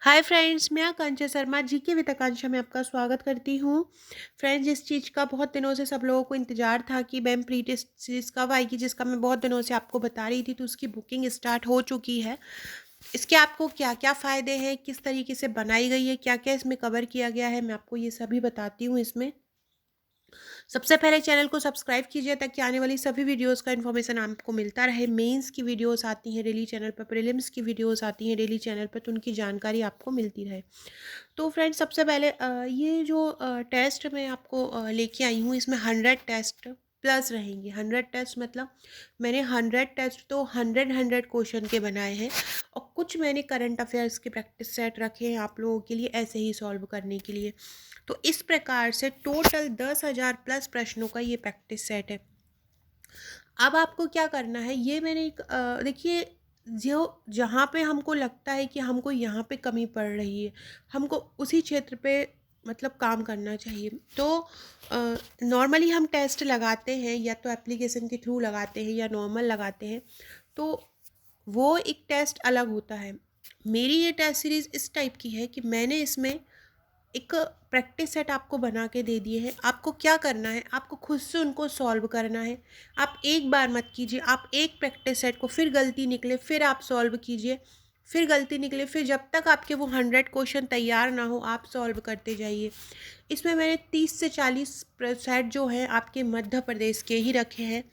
Hi friends, मैं आकांक्षा Sharma GK with आकांक्षा में आपका स्वागत करती हूँ। फ्रेंड्स, जिस चीज़ का बहुत दिनों से सब लोगों को इंतज़ार था कि मैम प्री टेस्ट सीरीज़ कब आएगी, जिसका मैं बहुत दिनों से आपको बता रही थी, तो उसकी बुकिंग स्टार्ट हो चुकी है। इसके आपको क्या-क्या फ़ायदे हैं, किस तरीके से बनाई गई है, क्या-क्या इसमें कवर किया गया है, मैं आपको ये सभी बताती हूँ इसमें। सबसे पहले चैनल को सब्सक्राइब कीजिए ताकि आने वाली सभी वीडियोस का इन्फॉर्मेशन आपको मिलता रहे। मेंस की वीडियोस आती हैं डेली चैनल पर, प्रीलिम्स की वीडियोस आती हैं डेली चैनल पर, तो उनकी जानकारी आपको मिलती रहे। तो फ्रेंड्स, सबसे पहले ये जो टेस्ट मैं आपको लेके आई हूँ, इसमें 100 टेस्ट प्लस रहेंगे। 100 टेस्ट मतलब मैंने 100 टेस्ट तो 100 क्वेश्चन के बनाए हैं, और कुछ मैंने करंट अफेयर्स के प्रैक्टिस सेट रखे हैं आप लोगों के लिए ऐसे ही सॉल्व करने के लिए। तो इस प्रकार से टोटल 10,000 प्लस प्रश्नों का ये प्रैक्टिस सेट है। अब आपको क्या करना है, ये मैंने एक देखिए, जो जहाँ पे हमको लगता है कि हमको यहाँ पे कमी पड़ रही है, हमको उसी क्षेत्र पे मतलब काम करना चाहिए। तो नॉर्मली हम टेस्ट लगाते हैं, या तो एप्लीकेशन के थ्रू लगाते हैं या नॉर्मल लगाते हैं, तो वो एक टेस्ट अलग होता है। मेरी ये टेस्ट सीरीज़ इस टाइप की है कि मैंने इसमें एक प्रैक्टिस सेट आपको बना के दे दिए हैं। आपको क्या करना है, आपको खुद से उनको सॉल्व करना है। आप एक बार मत कीजिए, आप एक प्रैक्टिस सेट को फिर गलती निकले फिर आप सॉल्व कीजिए, फिर गलती निकले फिर, जब तक आपके वो 100 क्वेश्चन तैयार ना हो आप सॉल्व करते जाइए। इसमें मैंने 30 से 40 सेट जो हैं आपके मध्य प्रदेश के ही रखे हैं।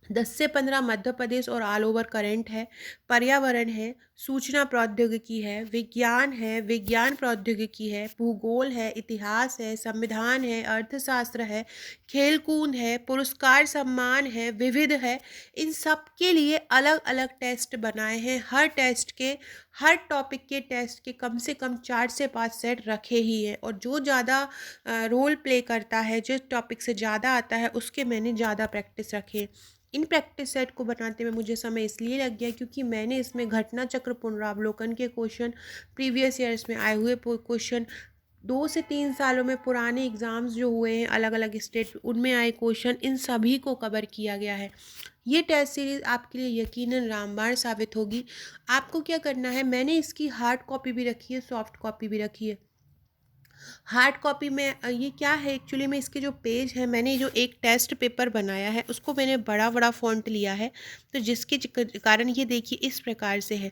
10 से 15 मध्य प्रदेश और ऑल ओवर करंट है, पर्यावरण है, सूचना प्रौद्योगिकी है, विज्ञान है, विज्ञान प्रौद्योगिकी है, भूगोल है, इतिहास है, संविधान है, अर्थशास्त्र है, खेलकूद है, पुरस्कार सम्मान है, विविध है। इन सब के लिए अलग अलग टेस्ट बनाए हैं। हर टेस्ट के, हर टॉपिक के टेस्ट के कम से कम 4 से 5 सेट रखे ही हैं, और जो ज़्यादा रोल प्ले करता है, जिस टॉपिक से ज़्यादा आता है, उसके मैंने ज़्यादा प्रैक्टिस रखे। इन प्रैक्टिस सेट को बनाते में मुझे समय इसलिए लग गया क्योंकि मैंने इसमें घटना चक्र पुनरावलोकन के क्वेश्चन, प्रीवियस ईयर्स में आए हुए क्वेश्चन, 2 से 3 सालों में पुराने एग्ज़ाम्स जो हुए हैं अलग अलग स्टेट, उनमें आए क्वेश्चन, इन सभी को कवर किया गया है। ये टेस्ट सीरीज़ आपके लिए यकीनन रामबाण साबित होगी। आपको क्या करना है, मैंने इसकी हार्ड कॉपी भी रखी है, सॉफ्ट कॉपी भी रखी है। हार्ड कॉपी में ये क्या है एक्चुअली में, इसके जो पेज है, मैंने जो एक टेस्ट पेपर बनाया है उसको मैंने बड़ा बड़ा फ़ॉन्ट लिया है, तो जिसके कारण ये देखिए इस प्रकार से है।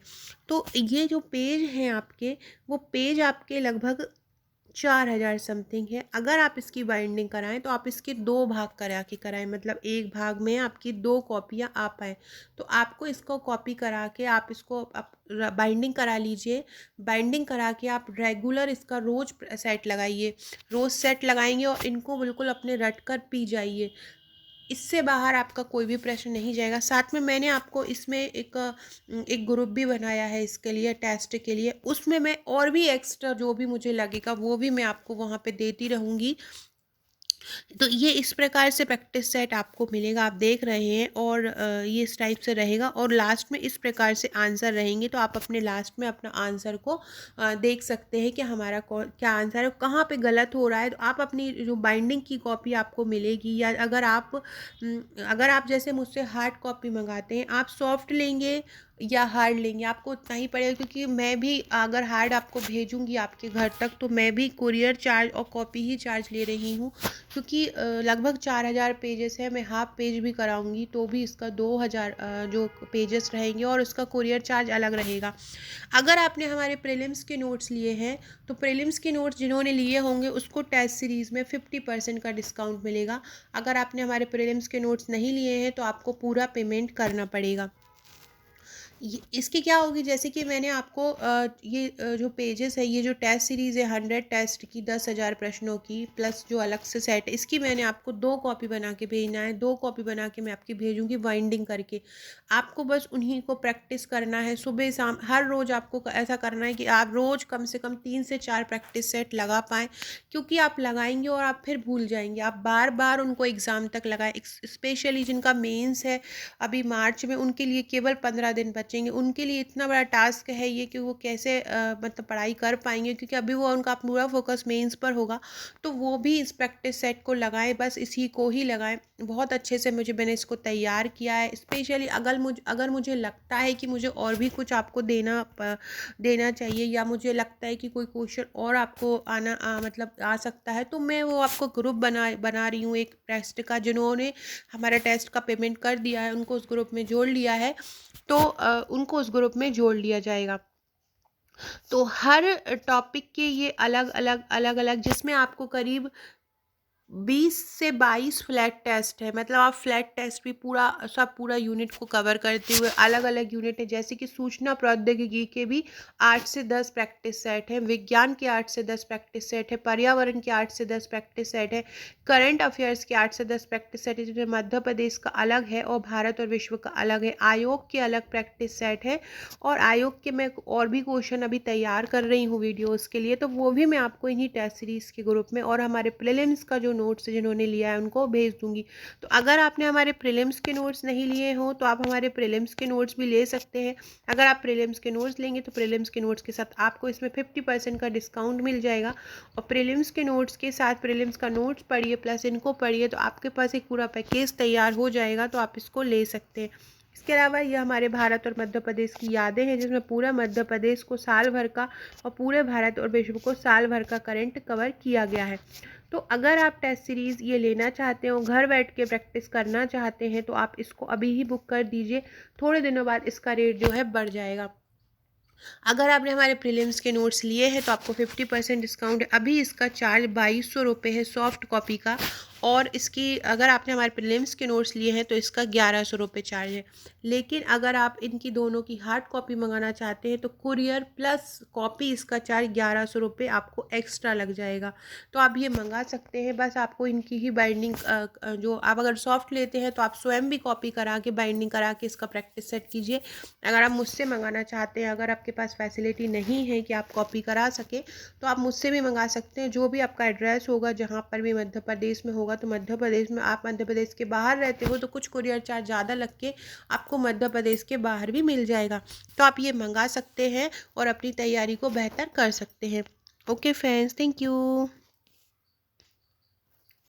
तो ये जो पेज हैं आपके, वो पेज आपके लगभग 4,000 समथिंग है। अगर आप इसकी बाइंडिंग कराएं तो आप इसके 2 भाग करा के कराएं, मतलब एक भाग में आपकी 2 कॉपियाँ आ पाएँ। तो आपको इसको कॉपी करा के आप इसको आप बाइंडिंग करा लीजिए। बाइंडिंग करा के आप रेगुलर इसका रोज़ सेट लगाइए। रोज़ सेट लगाएंगे और इनको बिल्कुल अपने रट कर पी जाइए। इससे बाहर आपका कोई भी प्रश्न नहीं जाएगा। साथ में मैंने आपको इसमें एक ग्रुप भी बनाया है इसके लिए, टेस्ट के लिए। उसमें मैं और भी एक्स्ट्रा जो भी मुझे लगेगा वो भी मैं आपको वहाँ पे देती रहूँगी। तो ये इस प्रकार से प्रैक्टिस सेट आपको मिलेगा, आप देख रहे हैं, और ये इस टाइप से रहेगा, और लास्ट में इस प्रकार से आंसर रहेंगे। तो आप अपने लास्ट में अपना आंसर को देख सकते हैं कि हमारा क्या आंसर है, कहाँ पे गलत हो रहा है। तो आप अपनी जो बाइंडिंग की कॉपी आपको मिलेगी, या अगर आप जैसे मुझसे हार्ड कॉपी मंगाते हैं, आप सॉफ्ट लेंगे या हार्ड लेंगे, आपको उतना ही पड़ेगा, क्योंकि मैं भी अगर हार्ड आपको भेजूंगी आपके घर तक, तो मैं भी कुरियर चार्ज और कॉपी ही चार्ज ले रही हूँ, क्योंकि लगभग 4,000 पेजेस है। मैं हाफ पेज भी कराऊंगी तो भी इसका 2,000 जो पेजेस रहेंगे, और उसका कुरियर चार्ज अलग रहेगा। अगर आपने हमारे प्रीलिम्स के नोट्स लिए हैं, तो प्रीलिम्स के नोट्स जिन्होंने लिए होंगे उसको टेस्ट सीरीज़ में 50% का डिस्काउंट मिलेगा। अगर आपने हमारे प्रीलिम्स के नोट्स नहीं लिए हैं तो आपको पूरा पेमेंट करना पड़ेगा। इसकी क्या होगी, जैसे कि मैंने आपको ये जो पेजेस है, ये जो टेस्ट सीरीज़ है 100 टेस्ट की, 10,000 प्रश्नों की, प्लस जो अलग से सेट है, इसकी मैंने आपको 2 कॉपी बना के भेजना है। 2 कॉपी बना के मैं आपकी भेजूंगी बाइंडिंग करके। आपको बस उन्हीं को प्रैक्टिस करना है सुबह शाम, हर रोज़ आपको ऐसा करना है कि आप रोज़ कम से कम 3 से 4 प्रैक्टिस सेट लगा पाएँ, क्योंकि आप लगाएंगे और आप फिर भूल जाएंगे। आप बार बार उनको एग्ज़ाम तक लगाएं। स्पेशली जिनका मेंस है अभी मार्च में, उनके लिए केवल 15 दिन बचे बचेंगे, उनके लिए इतना बड़ा टास्क है ये कि वो कैसे मतलब पढ़ाई कर पाएंगे, क्योंकि अभी वो उनका पूरा फोकस मेंस पर होगा। तो वो भी इस प्रैक्टिस सेट को लगाएं, बस इसी को ही लगाएं। बहुत अच्छे से मैंने इसको तैयार किया है। स्पेशली अगर मुझे लगता है कि मुझे और भी कुछ आपको देना चाहिए, या मुझे लगता है कि कोई क्वेश्चन और आपको मतलब आ सकता है, तो मैं वो आपको ग्रुप बना रही हूँ एक टेस्ट का। जिन्होंने हमारा टेस्ट का पेमेंट कर दिया है उनको उस ग्रुप में जोड़ लिया है, तो उनको उस ग्रुप में जोड़ लिया जाएगा। तो हर टॉपिक के ये अलग अलग जिसमें आपको करीब 20 से 22 फ्लैट टेस्ट है। मतलब आप फ्लैट टेस्ट भी पूरा यूनिट को कवर करते हुए अलग अलग यूनिट है, जैसे कि सूचना प्रौद्योगिकी के भी 8 से 10 प्रैक्टिस सेट है, विज्ञान के 8 से 10 प्रैक्टिस सेट है, पर्यावरण के 8 से 10 प्रैक्टिस सेट है, करंट अफेयर्स के 8 से 10 प्रैक्टिस सेट है, जिसमें मध्य प्रदेश का अलग है और भारत और विश्व का अलग है। आयोग के अलग प्रैक्टिस सेट है, और आयोग के मैं और भी क्वेश्चन अभी तैयार कर रही हूँ वीडियोज़ के लिए, तो वो भी मैं आपको इन्हीं टेस्ट सीरीज़ के ग्रुप में और हमारे प्रीलिम्स का जो नोट्स जिन्होंने लिया है उनको भेज दूंगी। तो अगर आपने हमारे प्रीलिम्स के नोट्स नहीं लिए हो तो आप हमारे प्रीलिम्स के नोट्स भी ले सकते हैं। अगर आप प्रीलिम्स के नोट्स लेंगे तो प्रीलिम्स के नोट्स के साथ आपको इसमें 50% का डिस्काउंट मिल जाएगा, और प्रीलिम्स के नोट्स के साथ प्रीलिम्स का नोट्स पढ़िए प्लस इनको पढ़िए, तो आपके पास एक पूरा पैकेज तैयार हो जाएगा, तो आप इसको ले सकते हैं। इसके अलावा ये हमारे भारत और मध्य प्रदेश की यादें हैं, जिसमें पूरा मध्य प्रदेश को साल भर का और पूरे भारत और विश्व को साल भर का करंट कवर किया गया है। तो अगर आप टेस्ट सीरीज़ ये लेना चाहते हो, घर बैठ के प्रैक्टिस करना चाहते हैं, तो आप इसको अभी ही बुक कर दीजिए। थोड़े दिनों बाद इसका रेट जो है बढ़ जाएगा। अगर आपने हमारे प्रीलिम्स के नोट्स लिए हैं तो आपको 50% डिस्काउंट है। अभी इसका चार्ज 2200 है सॉफ्ट कॉपी का, और इसकी अगर आपने हमारे प्रीलिम्स के नोट्स लिए हैं तो इसका 1100 चार्ज है। लेकिन अगर आप इनकी दोनों की हार्ड कॉपी मंगाना चाहते हैं तो कुरियर प्लस कॉपी इसका चार्ज 1100 आपको एक्स्ट्रा लग जाएगा। तो आप ये मंगा सकते हैं। बस आपको इनकी ही बाइंडिंग जो आप अगर सॉफ्ट लेते हैं तो आप स्वयं भी कॉपी करा के बाइंडिंग करा के इसका प्रैक्टिस सेट कीजिए। अगर आप मुझसे मंगाना चाहते हैं, अगर आपके पास फैसिलिटी नहीं है कि आप कॉपी करा सके, तो आप मुझसे भी मंगा सकते हैं। जो भी आपका एड्रेस होगा जहाँ पर भी मध्य प्रदेश में होगा, तो मध्य प्रदेश में आप मध्य प्रदेश के बाहर रहते हो तो कुछ कुरियर चार्ज ज़्यादा लग के आपको मध्य प्रदेश के बाहर भी मिल जाएगा। तो आप ये मंगा सकते हैं और अपनी तैयारी को बेहतर कर सकते हैं। Okay friends, thank you.